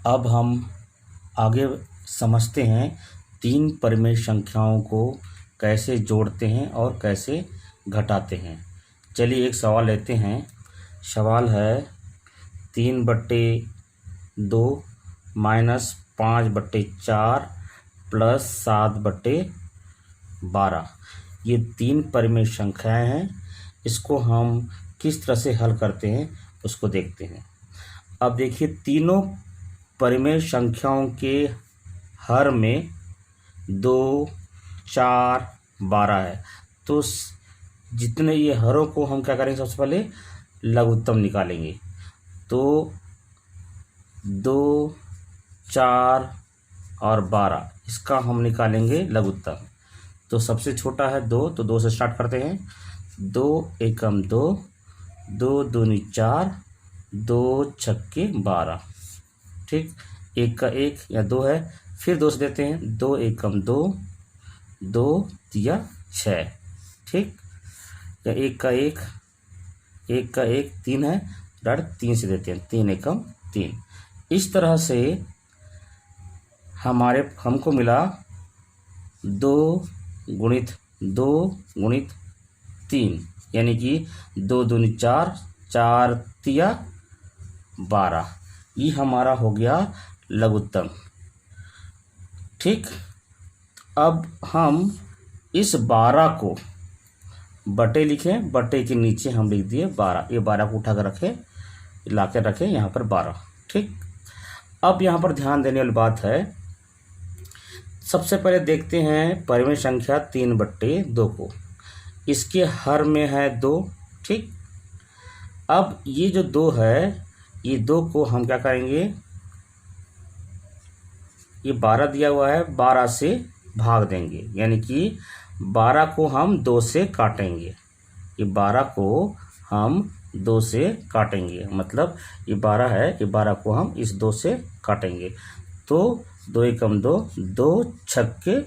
अब हम आगे समझते हैं तीन परिमेय संख्याओं को कैसे जोड़ते हैं और कैसे घटाते हैं। चलिए एक सवाल लेते हैं। सवाल है 3/2 माइनस 5/4 प्लस 7/12। ये तीन परिमेय संख्याएं हैं। इसको हम किस तरह से हल करते हैं उसको देखते हैं। अब देखिए, तीनों परिमेय संख्याओं के हर में 2, 4, 12 है। तो जितने ये हरों को हम क्या करेंगे, सबसे पहले लघुत्तम निकालेंगे। तो 2, 4 और 12 इसका हम निकालेंगे लघुत्तम। तो सबसे छोटा है 2, तो 2 से स्टार्ट करते हैं। 2 एकम 2, 2 दूनी 4, 2 छक्के 12। ठीक, एक का एक या 2 है, फिर 2 से देते हैं। 2 एकम 2, 2 तिया 6। ठीक, या एक का एक 3 है, डायरेक्ट 3 से देते हैं। 3 एकम 3। इस तरह से हमको मिला 2 गुणित 2 गुणित 3, यानी कि 2 दूनी 4, 4 तिया 12। ये हमारा हो गया लघुत्तम। ठीक, अब हम इस 12 को बटे लिखें। बटे के नीचे हम लिख दिए 12। ये 12 को उठा कर रखें, ला कर रखें यहाँ पर 12। ठीक, अब यहाँ पर ध्यान देने वाली बात है। सबसे पहले देखते हैं परिमेय संख्या 3/2 को। इसके हर में है 2। ठीक, अब ये जो 2 है, ये 2 को हम क्या करेंगे, ये 12 दिया हुआ है, 12 से भाग देंगे। यानी कि 12 को हम 2 से काटेंगे। ये 12 को हम 2 से काटेंगे, मतलब ये 12 है, ये 12 को हम इस 2 से काटेंगे। तो 2 एकम 2, 2 छक्के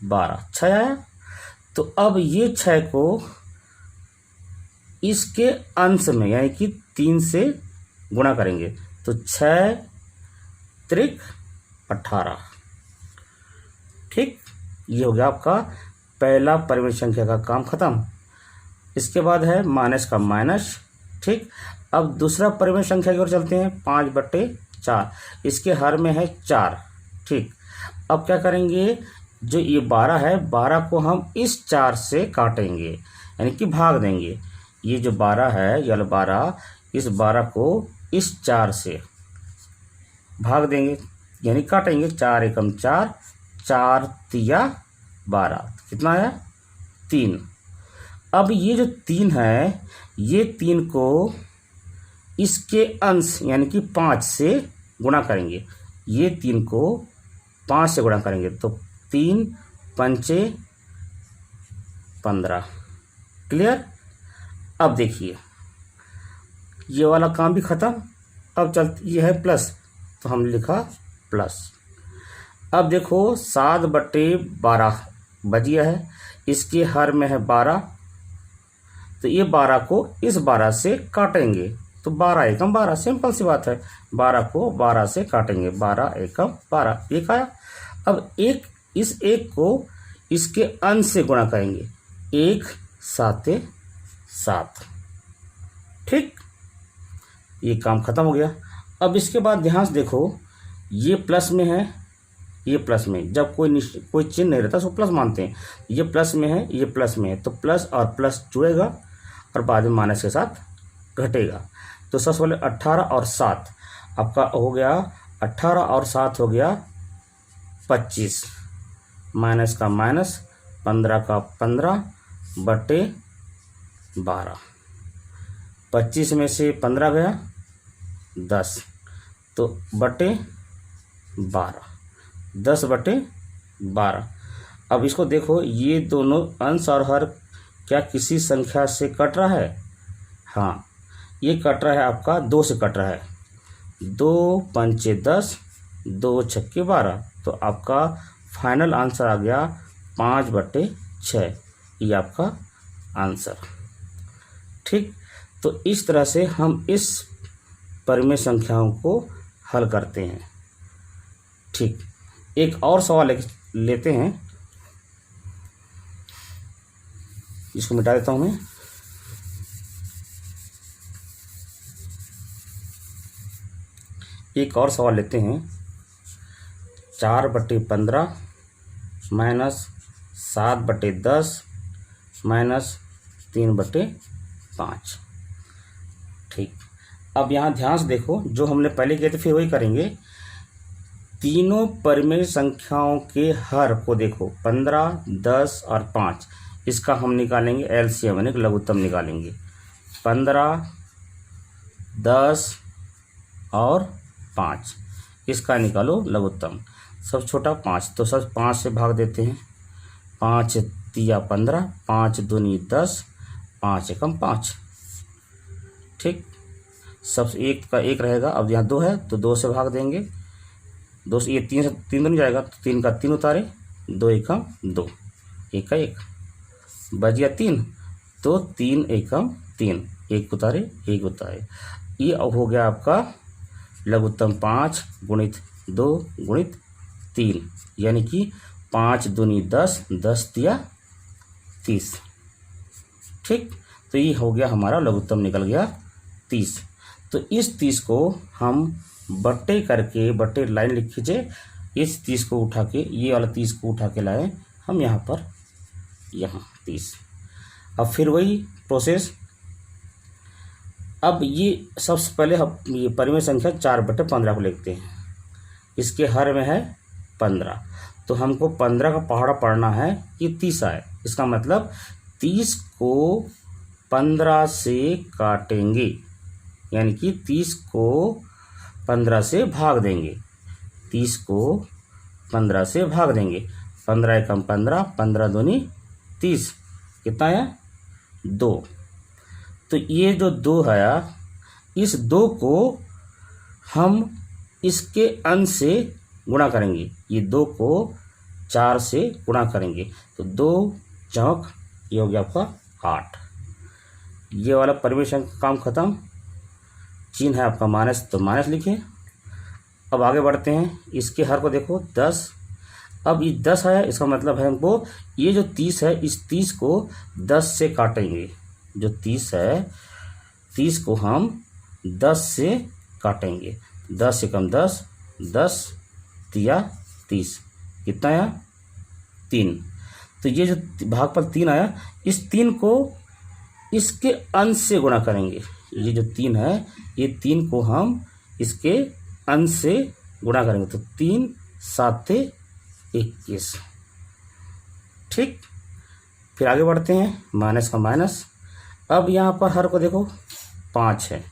12, 6 आया। तो अब ये 6 को इसके अंश में यानी कि 3 से गुणा करेंगे। तो 6 त्रिक 18। ठीक, ये हो गया आपका पहला परिमेय संख्या का काम खत्म। इसके बाद है माइनस का माइनस। ठीक, अब दूसरा परिमेय संख्या की ओर चलते हैं। 5/4, इसके हर में है 4। ठीक, अब क्या करेंगे, जो ये 12 है, 12 को हम इस 4 से काटेंगे, यानी कि भाग देंगे। ये जो 12 है, या 12, इस 12 को इस 4 से भाग देंगे, यानी काटेंगे। 4 एकम 4, 4 तिया 12। कितना आया, 3। अब ये जो 3 है, ये 3 को इसके अंश यानी कि 5 से गुणा करेंगे। ये 3 को 5 से गुणा करेंगे। तो 3 पंचे 15। क्लियर। अब देखिए, ये वाला काम भी खत्म। अब ये है प्लस, तो हम लिखा प्लस। अब देखो 7/12 बच गया है। इसके हर में है 12, तो ये 12 को इस 12 से काटेंगे। तो 12 एकम 12, सिंपल सी बात है। 12 को 12 से काटेंगे। 12 एकम 12, एक आया। अब इस एक को इसके अंश से गुणा करेंगे। 1 7 7। ठीक, ये काम खत्म हो गया। अब इसके बाद ध्यान से देखो, ये प्लस में है, ये प्लस में। जब कोई चिन्ह नहीं रहता उसको प्लस मानते हैं। ये प्लस में है, ये प्लस में है, तो प्लस और प्लस जुड़ेगा और बाद में माइनस के साथ घटेगा। तो सबसे पहले 18 और 7 आपका हो गया। 18 और 7 हो गया 25। माइनस का माइनस, 15 का 15 बटे 12। 25 में से 15 गया 10, तो बटे 12, 10/12। अब इसको देखो, ये दोनों अंश और हर क्या किसी संख्या से कट रहा है? हाँ, ये कट रहा है आपका 2 से कट रहा है। 2 पंचे 10, 2 छक्के 12। तो आपका फाइनल आंसर आ गया 5/6। ये आपका आंसर। ठीक, तो इस तरह से हम इस परिमेय संख्याओं को हल करते हैं। ठीक, एक और सवाल लेते हैं, इसको मिटा देता हूँ मैं। एक और सवाल लेते हैं, 4/15 माइनस 7/10 माइनस 3/5। ठीक, अब यहाँ ध्यान से देखो, जो हमने पहले किए थे फिर वही करेंगे। तीनों परिमेय संख्याओं के हर को देखो, 15, 10 और 5, इसका हम निकालेंगे एलसीएम यानी लघुत्तम निकालेंगे। 15, 10 और 5, इसका निकालो लघुत्तम। सब छोटा 5, तो सब 5 से भाग देते हैं। 5 तिया 15, 5 दूनी 10, 5 एकम 5। ठीक, सब एक का एक रहेगा। अब यहाँ 2 है तो 2 से भाग देंगे। 2 से ये 3 से 3 बन जाएगा, तो 3 का 3 उतारे, 2 एकम 2, 1 का 1 बच गया 3, तो 3 एकम 3, 1 उतारे 1 उतारे। ये अब हो गया आपका लघुत्तम 5 गुणित 2 गुणित 3, यानी कि 5 दूनी 10, 10 तिया 30। ठीक, तो ये हो गया हमारा लघुत्तम निकल गया 30। तो इस 30 को हम बट्टे करके, बट्टे लाइन लिख खींचे, इस 30 को उठा के, ये वाला 30 को उठा के लाए हम यहाँ पर, यहाँ 30। अब फिर वही प्रोसेस। अब ये सबसे पहले हम ये परिमेय संख्या 4/15 को लिखते हैं। इसके हर में है 15, तो हमको 15 का पहाड़ा पढ़ना है कि 30 आए। इसका मतलब 30 को 15 से काटेंगे, यानी कि 30 को 15 से भाग देंगे। 30 को 15 से भाग देंगे। 15 एकम 15, 15 दूनी 30, कितना आया 2। तो ये जो 2 आया, इस 2 को हम इसके अंश से गुणा करेंगे। ये 2 को 4 से गुणा करेंगे, तो 2 चौक, ये हो गया आपका 8। ये वाला परिमेय संख्या काम खत्म। चिन्ह है आपका माइनस, तो माइनस लिखें। अब आगे बढ़ते हैं, इसके हर को देखो 10। अब ये 10 आया, इसका मतलब है हमको ये जो 30 है, इस 30 को 10 से काटेंगे। जो 30 है, 30 को हम 10 से काटेंगे। 10 एकम 10, 10 तिया 30, कितना आया 3। तो ये जो भागफल 3 आया, इस 3 को इसके अंश से गुणा करेंगे। ये जो 3 है, ये 3 को हम इसके अंश से गुणा करेंगे, तो 3 7 21। ठीक, फिर आगे बढ़ते हैं, माइनस का माइनस। अब यहाँ पर हर को देखो 5 है,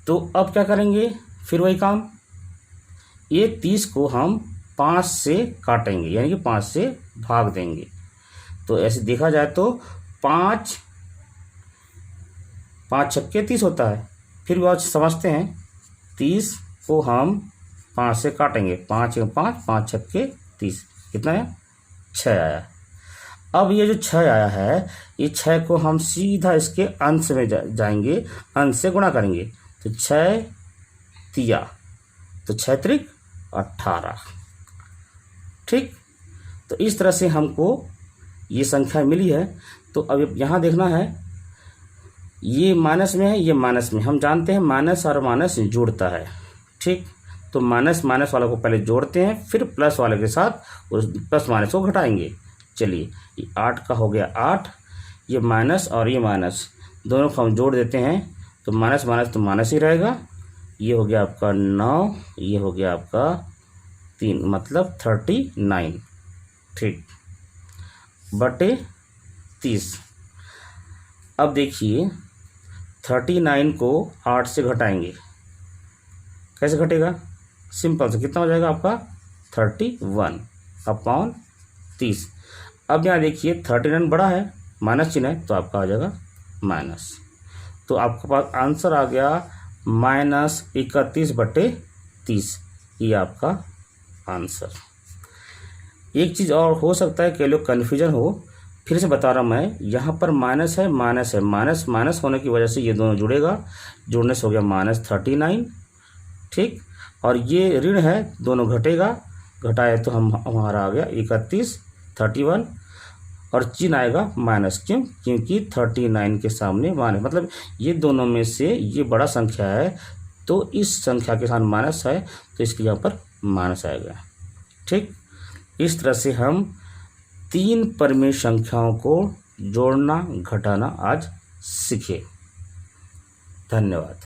तो अब क्या करेंगे, फिर वही काम। ये 30 को हम 5 से काटेंगे, यानी कि 5 से भाग देंगे। तो ऐसे देखा जाए तो 5 छक्के 30 होता है। फिर भी समझते हैं, 30 को हम 5 से काटेंगे। 5 5, 5 छक्के 30, कितना है 6 आया। अब ये जो 6 आया है, ये 6 को हम सीधा इसके अंश में जाएंगे, अंश से गुणा करेंगे। तो 6 तिया, तो 6 त्रिक 18। ठीक, तो इस तरह से हमको ये संख्या मिली है। तो अब यहाँ देखना है, ये माइनस में है, ये माइनस में। हम जानते हैं माइनस और माइनस जुड़ता है। ठीक, तो माइनस माइनस वाले को पहले जोड़ते हैं, फिर प्लस वाले के साथ उस प्लस माइनस को घटाएंगे। चलिए, ये 8 का हो गया 8, ये माइनस और ये माइनस दोनों को हम जोड़ देते हैं, तो माइनस माइनस तो माइनस ही रहेगा। ये हो गया आपका 9, ये हो गया आपका 3, मतलब 39। ठीक, बटे 30। अब देखिए, 39 को 8 से घटाएंगे, कैसे घटेगा, सिंपल से कितना हो जाएगा आपका 31 अपॉन 30। अब यहाँ देखिए 39 बड़ा है, माइनस चिन्ह है, तो आपका आ जाएगा माइनस। तो आपके पास आंसर आ गया -31/30। ये आपका आंसर। एक चीज़ और हो सकता है कि लोग कन्फ्यूजन हो, फिर से बता रहा हूँ मैं, यहाँ पर माइनस है, माइनस है, माइनस माइनस होने की वजह से ये दोनों जुड़ेगा, जुड़ने से हो गया -39। ठीक, और ये ऋण है, दोनों घटेगा, घटाए तो हमारा आ गया 31, 31 और चिन्ह आएगा माइनस। क्यों? क्योंकि 39 के सामने माइनस, मतलब ये दोनों में से ये बड़ा संख्या है तो इस संख्या के साथ माइनस है तो इसके यहाँ पर माइनस आएगा। ठीक, इस तरह से हम 3 परिमेय संख्याओं को जोड़ना घटाना आज सीखे। धन्यवाद।